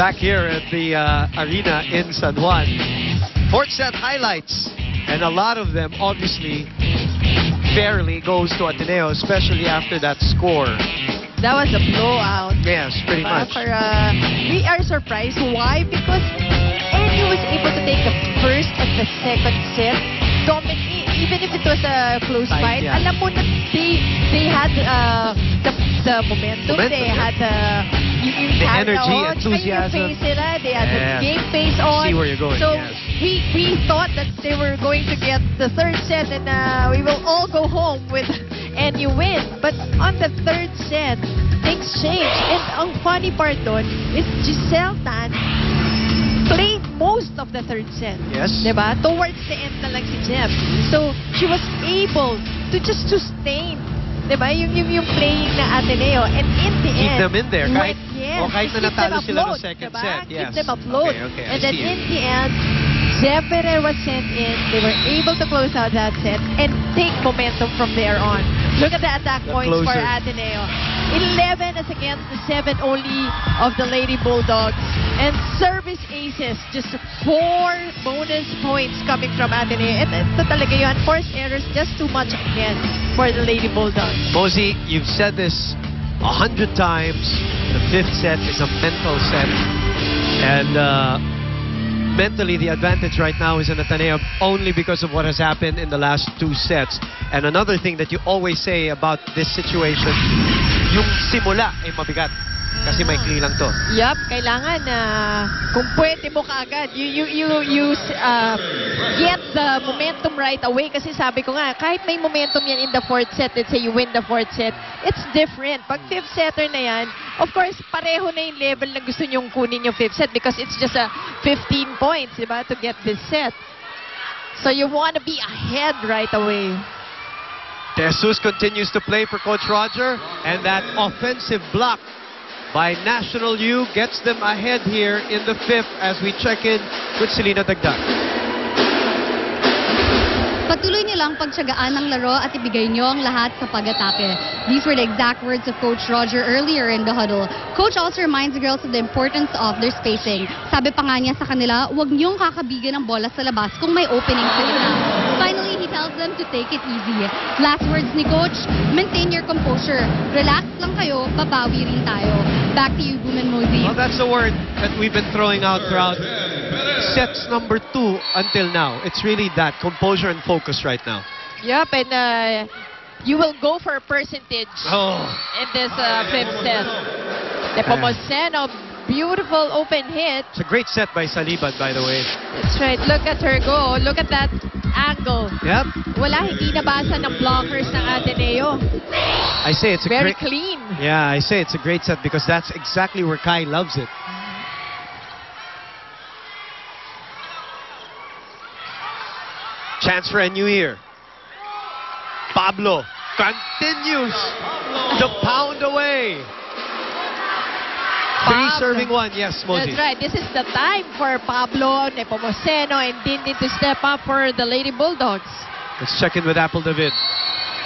Back here at the arena in San Juan. Fourth set highlights. And a lot of them, obviously, fairly goes to Ateneo, especially after that score. That was a blowout. Yes, pretty much. We are surprised. Why? Because NU was able to take the first and the second set. Dominate, even if it was a close fight. Yeah. Alam mo na they had the momentum. They had the energy, enthusiasm. They had the game face on. See where you're going. So yes. we thought that they were going to get the third set and we will all go home with NU win. But on the third set, things changed. And ang funny part doon is Giselle Tan played most of the third set. Yes. Diba? Towards the end na lang si Jeff. So she was able to just sustain, diba? Yung playing na Ateneo. And in the end, keep them in there. Kahit na natalo sila ng diba? second set. Yes. Keep them afloat. Okay, and then in the end, Jeff Ferrer was sent in. They were able to close out that set and take momentum from there on. Look at the attack points for Ateneo. 11 as against the 7 only of the Lady Bulldogs. And service aces, just 4 bonus points coming from Ateneo. And ito talaga yun. Forced errors, just too much again for the Lady Bulldogs. Mosey, you've said this 100 times. The fifth set is a mental set. And mentally, the advantage right now is in Ateneo only because of what has happened in the last 2 sets. And another thing that you always say about this situation, yung simula ay mabigat. Kasi may clean lang to. Yup, kailangan kung pwede mo kaagad, you get the momentum right away. Kasi sabi ko nga, kahit may momentum yan in the fourth set, let's say you win the fourth set, it's different. Pag fifth setter na yan, of course, pareho na yung level na gusto nyong kunin yung fifth set because it's just a 15 points, diba, to get this set. So you want to be ahead right away. Jesus continues to play for Coach Roger, and that offensive block by National U gets them ahead here in the fifth as we check in with Selena Dagdag. Patuloy niyo lang pagtiyagaan ng laro at ibigay niyo ang lahat sa pag-atake. These were the exact words of Coach Roger earlier in the huddle. Coach also reminds the girls of the importance of their spacing. Sabi pa nga niya sa kanila, huwag niyong kakabigan ng bola sa labas kung may opening sa gitna. Finally, he tells them to take it easy. Last words ni Coach, maintain your composure. Relax lang kayo, babawi rin tayo. Back to you, Boom and Mosey. Well, that's the word that we've been throwing out throughout sets number 2 until now. It's really that, composure and focus right now. Yup, and you will go for a percentage in this fifth set. Nepomuceno, beautiful open hit. It's a great set by Saliban, by the way. That's right. Look at her go. Look at that angle. Yep. Wala, hindi nabasa ng blockers ng Ateneo. I say it's a very great... clean. Yeah, I say it's a great set because that's exactly where Kai loves it. Chance for NU here. Pablo continues to pound away. Three serving one. Yes, Mosey. That's right. This is the time for Pablo, Nepomuceno, and Dindin to step up for the Lady Bulldogs. Let's check in with Apple David.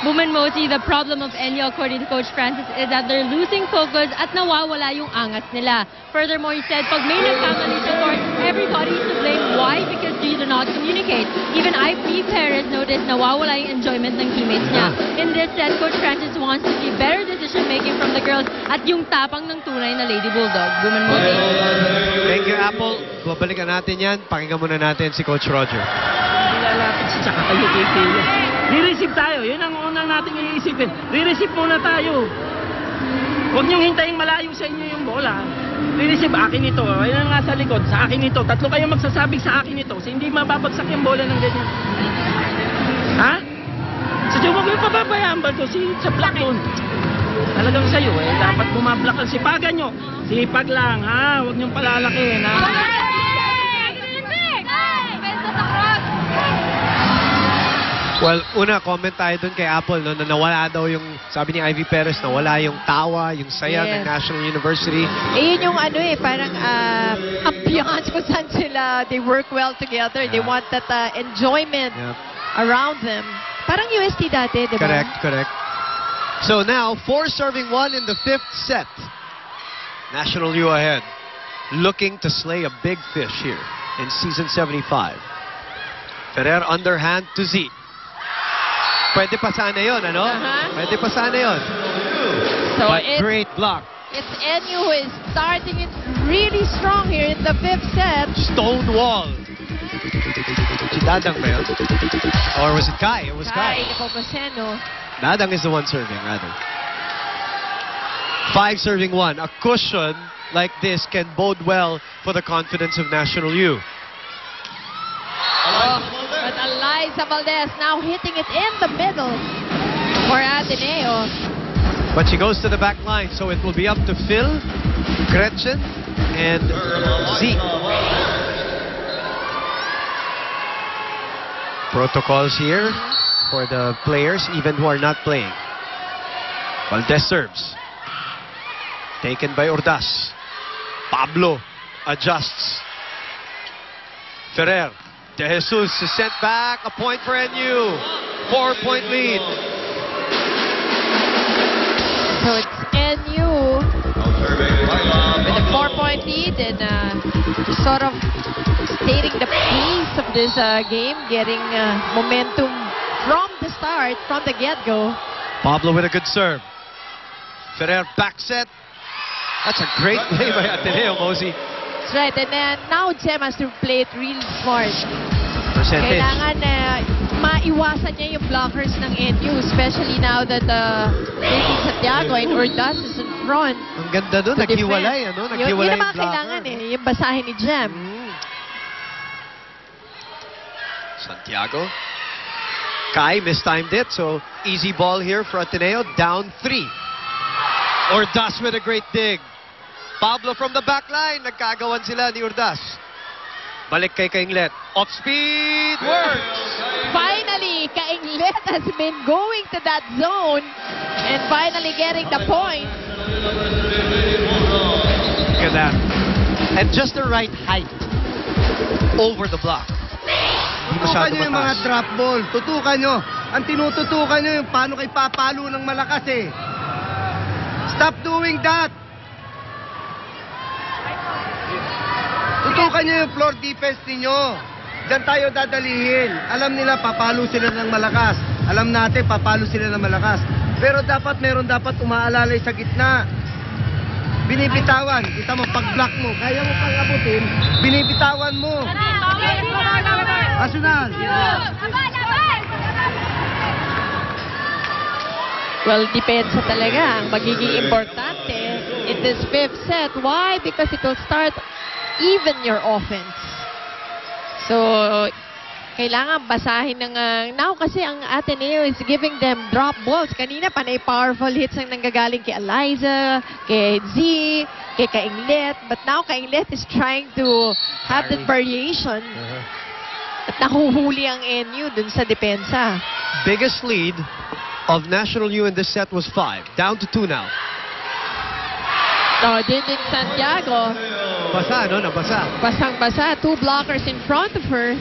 Boom and Mosey, the problem of NU, according to Coach Francis, is that they're losing focus at nawawala yung angas nila. Furthermore, he said, pag may nagkamali sa court, everybody is to blame. Why? Because you do not communicate. Even Ivy Perez noticed nawawala yung enjoyment ng teammates niya. In this set, Coach Francis wants to see better decision-making from the girls at yung tapang ng tunay na Lady Bulldog. Boom and Mosey. Thank you, Apple. Babalikan natin yan. Pakinggan muna natin si Coach Roger. Lalapit siya kayo kay Taylor. Re-receive tayo. Yun ang unang natin iisipin. Re-receive muna tayo. Huwag niyong hintayin malayo sa inyo yung bola. Re-receive, akin ito. Ayun nga sa likod, sa akin ito. Tatlo kayo magsasabing sa akin ito. So hindi mababagsak yung bola ng ganyan. Ha? So di huwag yung pababayaan ba ito? Sa block doon. Talagang sa'yo eh. Dapat bumablock ang sipagan nyo. Sipag lang ha. Huwag niyong palalakihin ha. Well, una, comment tayo dun kay Apple, no, na nawala daw yung, sabi ni Ivy Perez, nawala yung tawa, yung saya ng National University. Yun yung ano eh, parang ambiance kung saan sila, they work well together. They want that enjoyment around them. Parang UST dati, di ba? Correct, correct. So now, 4 serving 1 in the 5th set. National U ahead. looking to slay a big fish here in season 75. Ferrer underhand to Z. Pwede pa sana yun, ano? Pwede pa sana yun. So But great block. it's NU who is starting it really strong here in the 5th set. Stone wall. Si Dadang ba yun? Or was it Kai? It was Kai Kai. Nepomuceno. Dadang is the one serving, rather. 5 serving 1. A cushion like this can bode well for the confidence of National U. But Eliza Valdez now hitting it in the middle for Ateneo. But she goes to the back line, so it will be up to Phil, Gretchen, and Z. Protocols here for the players, even who are not playing. Valdez serves. Taken by Ordaz. Pablo adjusts. Ferrer. De Jesus is sent back. A point for NU. 4-point lead. So it's NU with a 4-point lead and just sort of stating the pace of this game, getting momentum from the start, from the get-go. Pablo with a good serve. Ferrer back set. That's a great play by Ateneo, Mosey. That's right, and then now Jem has to play it really smart. Percentage. Kailangan maiwasan niya yung blockers ng NU, especially now that David Santiago and Ordaz is in front. Ang ganda doon, to naghiwalay, defend. ano? Yun Naghiwalay naman yung blocker. kailangan yung basahin ni Jem. Santiago. Kai mistimed it, so easy ball here for Ateneo. Down 3. Ordaz with a great dig. Pablo from the back line. Nagkagawan sila ni Ordaz. Balik kay Kainglet. Off speed. Works. Finally, Kainglet has been going to that zone and finally getting the point. Look at that. And just the right height over the block. Hindi Tutukan masyado nyo yung mga mataas. drop ball. Tutukan nyo. Ang tinututukan nyo yung paano kayo papalo ng malakas eh. Stop doing that. Tutukan nyo yung floor defense ninyo. Diyan tayo dadalihin. Alam nila papalo sila ng malakas. Alam natin papalo sila ng malakas. Pero dapat meron dapat umaalalay sa gitna. Binibitawan. Kita mo pag-block mo. Kaya mo pang abutin. Binibitawan mo. National. Well, depensa talaga ang magiging importante in this 5th set. Why? Because it will start even your offense. So, kailangan basahin ng... now kasi ang Ateneo is giving them drop balls. Kanina, panay powerful hits ang nanggagaling kay Eliza, kay Z, kay Kainglet. But now, Kainglet is trying to have that variation. At nahuhuli ang NU dun sa depensa. Biggest lead of National U in this set was 5. Down to 2 now. So, Dindin Santiago, Basa, no? Nabasa. basang-basa. 2 blockers in front of her.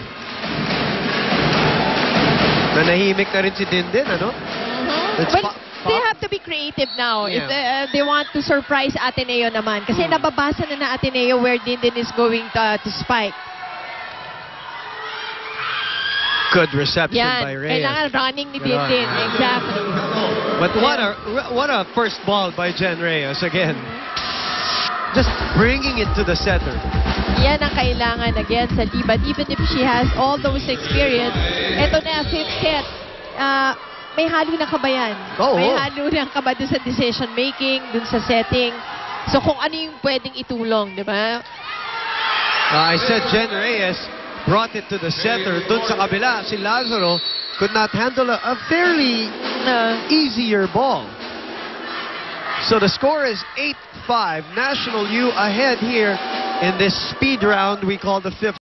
Nanahimik na rin si Dindin, ano? It's But they have to be creative now if they want to surprise Ateneo naman. Kasi nababasa na Ateneo where Dindin is going to spike. Good reception Yan, by Reyes. kailangan running ni Dindin. Exactly. But what a first ball by Jen Reyes again. Just bringing it to the center. Yan ang kailangan again sa D. But even if she has all those experience, eto na, 5th set, may halo ng kabayan. Oo. May halo ng kaba dun sa decision making, dun sa setting. So kung ano yung pwedeng itulong, di ba? I said Jen Reyes brought it to the center. Dun sa kabila, si Lazaro could not handle a fairly easier ball. So the score is 8-5. National U ahead here in this speed round we call the 5th.